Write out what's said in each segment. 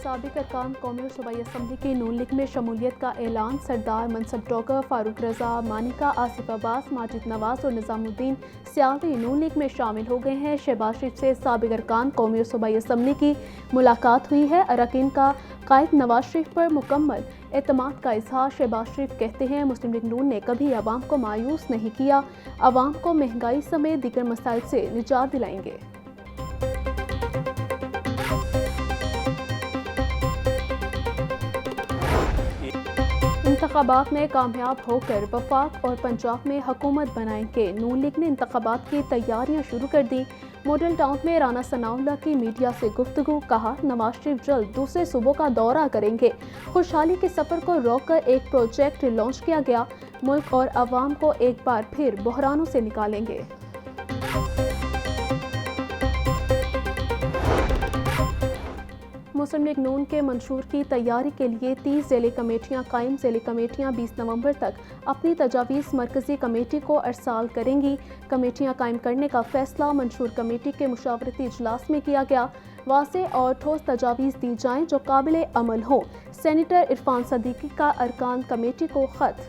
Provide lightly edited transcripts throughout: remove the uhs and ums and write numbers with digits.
سابق ارکان قومی اور صوبائی اسمبلی کی نون لیگ میں شمولیت کا اعلان۔ سردار منصب ڈاکٹر فاروق رضا مانیکا، آصف عباس، ماجد نواز اور نظام الدین سیالوی نون لیگ میں شامل ہو گئے ہیں۔ شہباز شریف سے سابق ارکان قومی اور صوبائی اسمبلی کی ملاقات ہوئی ہے۔ اراکین کا قائد نواز شریف پر مکمل اعتماد کا اظہار۔ شہباز شریف کہتے ہیں مسلم لیگ نون نے کبھی عوام کو مایوس نہیں کیا، عوام کو مہنگائی سمیت دیگر مسائل سے نجات دلائیں گے۔ انتخابات میں کامیاب ہو کر وفاق اور پنجاب میں حکومت بنائیں گے۔ نون لیگ نے انتخابات کی تیاریاں شروع کر دی۔ ماڈل ٹاؤن میں رانا ثناء اللہ کی میڈیا سے گفتگو، کہا نواز شریف جلد دوسرے صوبوں کا دورہ کریں گے۔ خوشحالی کے سفر کو روک کر ایک پروجیکٹ لانچ کیا گیا، ملک اور عوام کو ایک بار پھر بحرانوں سے نکالیں گے۔ مسلم لیگ نون کے منشور کی تیاری کے لیے 30 ضلعی کمیٹیاں قائم۔ ضلعی کمیٹیاں 20 نومبر تک اپنی تجاویز مرکزی کمیٹی کو ارسال کریں گی۔ کمیٹیاں قائم کرنے کا فیصلہ منشور کمیٹی کے مشاورتی اجلاس میں کیا گیا۔ واضح اور ٹھوس تجاویز دی جائیں جو قابل عمل ہوں۔ سینیٹر عرفان صدیقی کا ارکان کمیٹی کو خط۔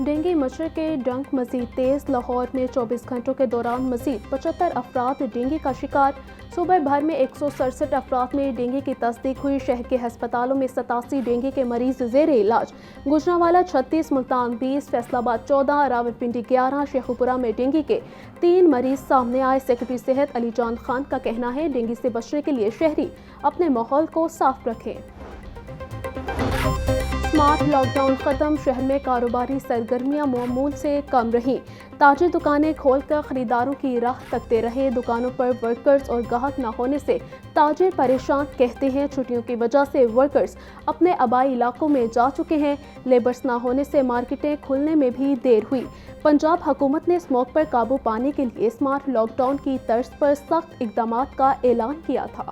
ڈینگی مچھر کے ڈنک مزید تیز۔ لاہور میں 24 گھنٹوں کے دوران مزید 75 افراد ڈینگی کا شکار۔ صوبہ بھر میں 167 افراد میں ڈینگی کی تصدیق ہوئی۔ شہر کے ہسپتالوں میں 87 ڈینگی کے مریض زیر علاج۔ گوجرانوالہ 36، ملتان 20، فیصل آباد 14، راولپنڈی 11، شیخوپورہ میں ڈینگی کے 3 مریض سامنے آئے۔ سیکرٹری صحت علی جان خان کا کہنا ہے ڈینگی سے بچنے کے لیے شہری اپنے ماحول کو صاف رکھیں۔ سمارٹ لاک ڈاؤن ختم۔ شہر میں کاروباری سرگرمیاں معمول سے کم رہیں۔ تاجر دکانیں کھول کر خریداروں کی راہ تکتے رہے۔ دکانوں پر ورکرز اور گاہک نہ ہونے سے تاجر پریشان، کہتے ہیں چھٹیوں کی وجہ سے ورکرز اپنے آبائی علاقوں میں جا چکے ہیں۔ لیبرز نہ ہونے سے مارکیٹیں کھلنے میں بھی دیر ہوئی۔ پنجاب حکومت نے اسموگ پر قابو پانے کے لیے سمارٹ لاک ڈاؤن کی طرز پر سخت اقدامات کا اعلان کیا تھا۔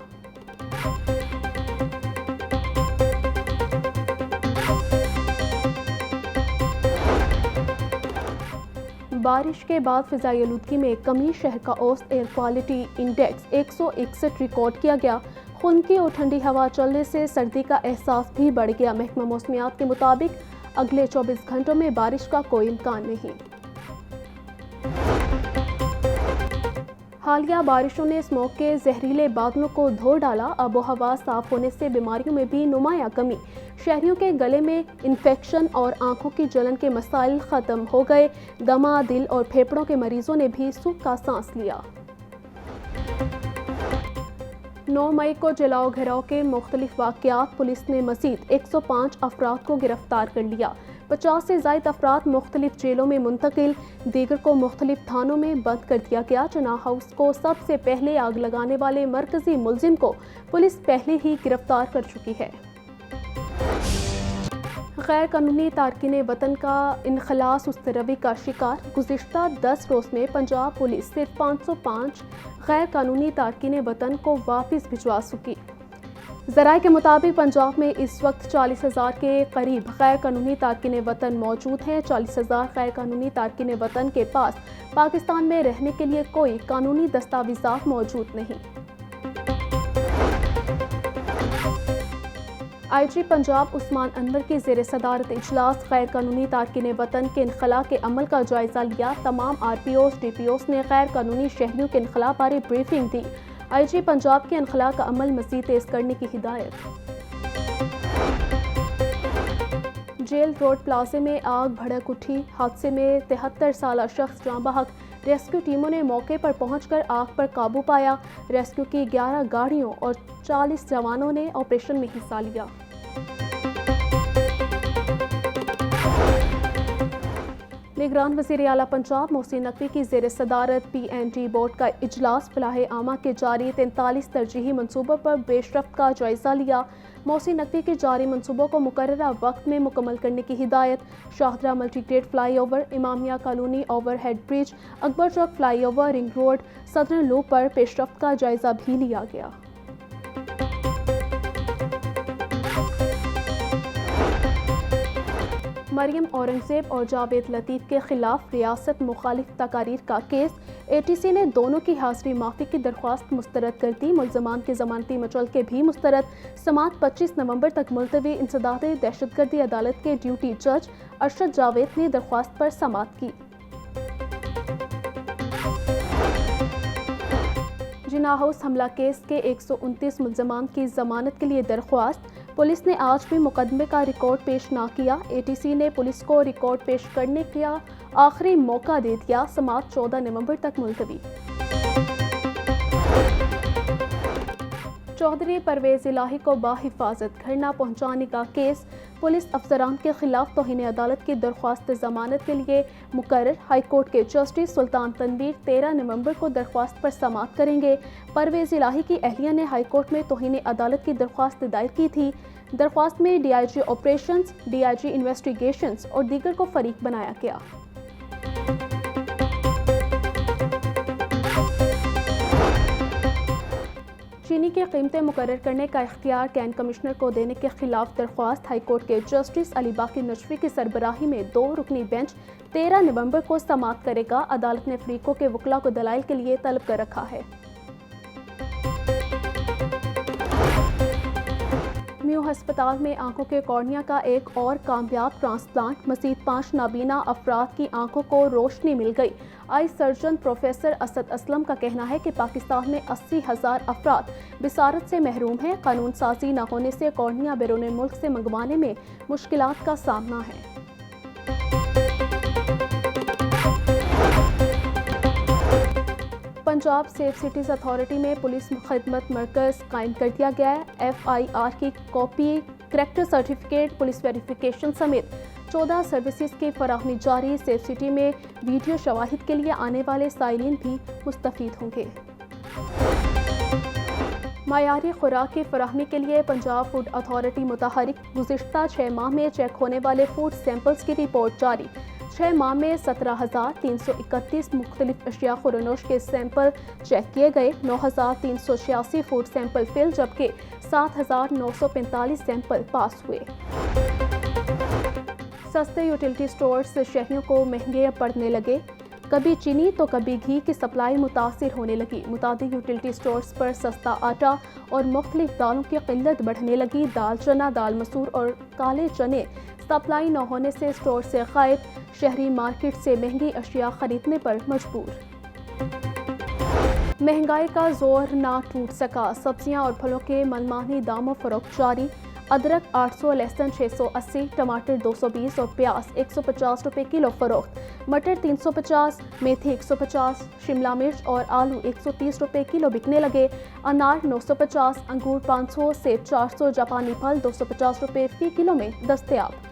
بارش کے بعد فضائی آلودگی میں کمی۔ شہر کا اوسط ایئر کوالٹی انڈیکس 161 ریکارڈ کیا گیا۔ خنکی اور ٹھنڈی ہوا چلنے سے سردی کا احساس بھی بڑھ گیا۔ محکمہ موسمیات کے مطابق اگلے 24 گھنٹوں میں بارش کا کوئی امکان نہیں۔ حالیہ بارشوں نے اسموگ کے زہریلے بادلوں کو دھو ڈالا۔ آب و ہوا صاف ہونے سے بیماریوں میں بھی نمایاں کمی۔ شہریوں کے گلے میں انفیکشن اور آنکھوں کی جلن کے مسائل ختم ہو گئے۔ دمہ، دل اور پھیپھڑوں کے مریضوں نے بھی سکھ کا سانس لیا۔ 9 مئی کو جلاؤ گھراؤ کے مختلف واقعات۔ پولیس نے مزید 105 افراد کو گرفتار کر لیا۔ 50 سے زائد افراد مختلف جیلوں میں منتقل۔ دیگر کو مختلف تھانوں میں بند کر دیا گیا۔ چناق ہاؤس کو سب سے پہلے آگ لگانے والے مرکزی ملزم کو پولیس پہلے ہی گرفتار کر چکی ہے۔ غیر قانونی تارکین وطن کا انخلاء سست روی کا شکار۔ گزشتہ 10 روز میں پنجاب پولیس صرف 505 غیر قانونی تارکین وطن کو واپس بھجوا سکی۔ ذرائع کے مطابق پنجاب میں اس وقت 40,000 کے قریب غیر قانونی تارکین وطن موجود ہیں۔ 40,000 غیر قانونی تارکین وطن کے پاس پاکستان میں رہنے کے لیے کوئی قانونی دستاویزات موجود نہیں۔ آئی جی پنجاب عثمان انور کی زیر صدارت اجلاس۔ غیر قانونی تارکین وطن کے انخلاء کے عمل کا جائزہ لیا۔ تمام R P Os, D P Os نے غیر قانونی شہریوں کے انخلاء بارے بریفنگ دی۔ آئی جی پنجاب کے انخلاء کا عمل مزید تیز کرنے کی ہدایت۔ جیل روڈ پلازے میں آگ بھڑک اٹھی۔ حادثے میں 73 سالہ شخص جاں بحق۔ ریسکیو ٹیموں نے موقع پر پہنچ کر آگ پر قابو پایا۔ ریسکیو کی 11 گاڑیوں اور 40 جوانوں نے آپریشن میں حصہ لیا۔ نگران وزیر اعلیٰ پنجاب محسن نقوی کی زیر صدارت پی این ڈی بورڈ کا اجلاس۔ فلاح عامہ کے جاری 43 ترجیحی منصوبوں پر پیش رفت کا جائزہ لیا۔ محسن نقوی کے جاری منصوبوں کو مقررہ وقت میں مکمل کرنے کی ہدایت۔ Shahdara multi grade flyover, Imamia colony overhead bridge, Akbar Chowk flyover, ring road, southern loop پر پیش رفت کا جائزہ بھی لیا گیا۔ مریم اورنگزیب اور جاوید لطیف کے خلاف ریاست مخالف تقاریر کا کیس۔ ATC نے دونوں کی حاضری معافی کی درخواست مسترد کر دی۔ ملزمان کی ضمانتی مچلقے بھی مسترد۔ سماعت 25 نومبر تک ملتوی۔ انسداد دہشت گردی عدالت کے ڈیوٹی جج ارشد جاوید نے درخواست پر سماعت کی۔ جناح ہاؤس حملہ کیس کے 129 ملزمان کی ضمانت کے لیے درخواست۔ پولیس نے آج بھی مقدمے کا ریکارڈ پیش نہ کیا۔ ATC نے پولیس کو ریکارڈ پیش کرنے کا آخری موقع دے دیا۔ سماعت 14 نومبر تک ملتوی۔ چودھری پرویز الہی کو بحفاظت گھر نہ پہنچانے کا کیس۔ پولیس افسران کے خلاف توہین عدالت کی درخواست ضمانت کے لیے مقرر۔ ہائی کورٹ کے جسٹس سلطان تنویر 13 نومبر کو درخواست پر سماعت کریں گے۔ پرویز الہی کی اہلیہ نے ہائی کورٹ میں توہین عدالت کی درخواست دائر کی تھی۔ درخواست میں DIG آپریشنز، DIG انویسٹیگیشنز اور دیگر کو فریق بنایا گیا۔ چینی کی قیمتیں مقرر کرنے کا اختیار کین کمشنر کو دینے کے خلاف درخواست۔ ہائی کورٹ کے جسٹس علی باقی نجفی کی سربراہی میں 2 رکنی بینچ 13 نومبر کو سماعت کرے گا۔ عدالت نے فریقوں کے وکلاء کو دلائل کے لیے طلب کر رکھا ہے۔ میو ہسپتال میں آنکھوں کے کارنیا کا ایک اور کامیاب ٹرانسپلانٹ۔ مزید 5 نابینا افراد کی آنکھوں کو روشنی مل گئی۔ آئی سرجن پروفیسر اسد اسلم کا کہنا ہے کہ پاکستان میں 80,000 افراد بصارت سے محروم ہیں۔ قانون سازی نہ ہونے سے کارنیا بیرون ملک سے منگوانے میں مشکلات کا سامنا ہے۔ پنجاب سیف سٹیز اتھارٹی میں پولیس خدمت مرکز قائم کر دیا گیا ہے۔ FIR کی copy, character certificate, police verification سمیت 14 سروسز کی فراہمی جاری۔ سیف سٹی میں ویڈیو شواہد کے لیے آنے والے سائلین بھی مستفید ہوں گے۔ معیاری خوراک کی فراہمی کے لیے پنجاب فوڈ اتھارٹی متحرک۔ گزشتہ 6 ماہ میں چیک ہونے والے فوڈ سیمپلز کی رپورٹ جاری۔ 6 ماہ میں 17,331 مختلف اشیاء خورنوش کے سیمپل چیک کیے گئے۔ 9,386 فوڈ سیمپل فیل جبکہ 7,945 سیمپل پاس ہوئے۔ سستے یوٹیلیٹی سٹورز شہریوں کو مہنگے پڑنے لگے۔ کبھی چینی تو کبھی گھی کی سپلائی متاثر ہونے لگی۔ متعدد یوٹیلیٹی سٹورز پر سستا آٹا اور مختلف دالوں کی قلت بڑھنے لگی۔ دال چنا، دال مسور اور کالے چنے سپلائی نہ ہونے سے اسٹور سے غائب۔ شہری مارکیٹ سے مہنگی اشیاء خریدنے پر مجبور۔ مہنگائی کا زور نہ ٹوٹ سکا۔ سبزیاں اور پھلوں کے منمانی داموں فروخت جاری۔ ادرک 800 لہسن 680، ٹماٹر 220 اور پیاز 150 روپے کلو فروخت۔ مٹر 350، میتھی 150، شملہ مرچ اور آلو 130 روپے کلو بکنے لگے۔ انار 950، انگور 500، سیب 400، جاپانی پھل 250 روپے فی کلو میں دستیاب۔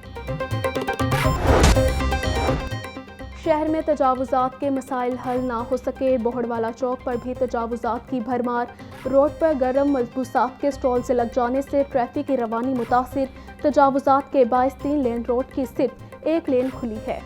شہر میں تجاوزات کے مسائل حل نہ ہو سکے۔ بوہڑوالا چوک پر بھی تجاوزات کی بھرمار۔ روڈ پر گرم ملبوسات کے اسٹال سے لگ جانے سے ٹریفک کی روانی متاثر۔ تجاوزات کے باعث 3 لین روڈ کی صرف 1 لین کھلی ہے۔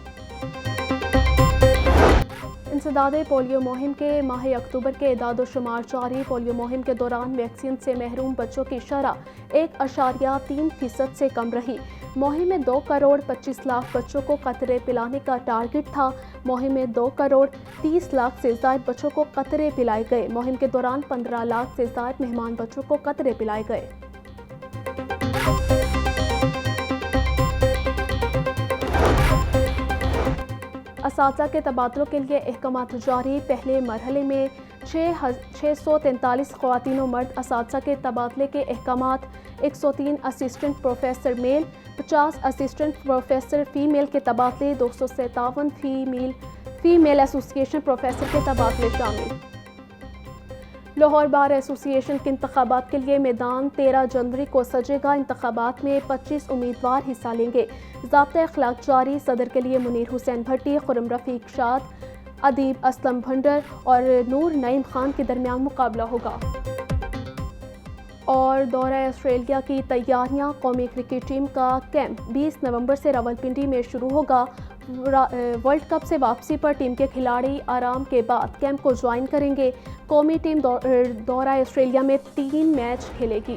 انسداد پولیو مہم کے ماہ اکتوبر کے اعداد و شمار جاری۔ پولیو مہم کے دوران ویکسین سے محروم بچوں کی شرح 1.3% سے کم رہی۔ مہم میں 2 کروڑ 25 لاکھ بچوں کو قطرے پلانے کا ٹارگٹ تھا۔ مہم میں 2 کروڑ 30 لاکھ سے زائد بچوں کو قطرے پلائے گئے۔ مہم کے دوران 15 لاکھ سے زائد مہمان بچوں کو قطرے پلائے گئے۔ اساتذہ کے تبادلوں کے لیے احکامات جاری۔ پہلے مرحلے میں 643 خواتین و مرد اساتذہ کے تبادلے کے احکامات۔ 103 اسسٹنٹ پروفیسر میل، 50 اسسٹنٹ پروفیسر فیمیل کے تبادلے، 257 فیمیل ایسوسی ایشن پروفیسر کے تبادلے شامل۔ لاہور بار ایسوسی ایشن کے انتخابات کے لیے میدان 13 جنوری کو سجے گا۔ انتخابات میں 25 امیدوار حصہ لیں گے۔ ضابطہ اخلاق جاری۔ صدر کے لیے منیر حسین بھٹی، خرم رفیق شاد، ادیب اسلم بھنڈر اور نور نعیم خان کے درمیان مقابلہ ہوگا۔ اور دورہ آسٹریلیا کی تیاریاں۔ قومی کرکٹ ٹیم کا کیمپ 20 نومبر سے راولپنڈی میں شروع ہوگا۔ ورلڈ کپ سے واپسی پر ٹیم کے کھلاڑی آرام کے بعد کیمپ کو جوائن کریں گے۔ قومی ٹیم دورہ آسٹریلیا میں 3 میچ کھیلے گی۔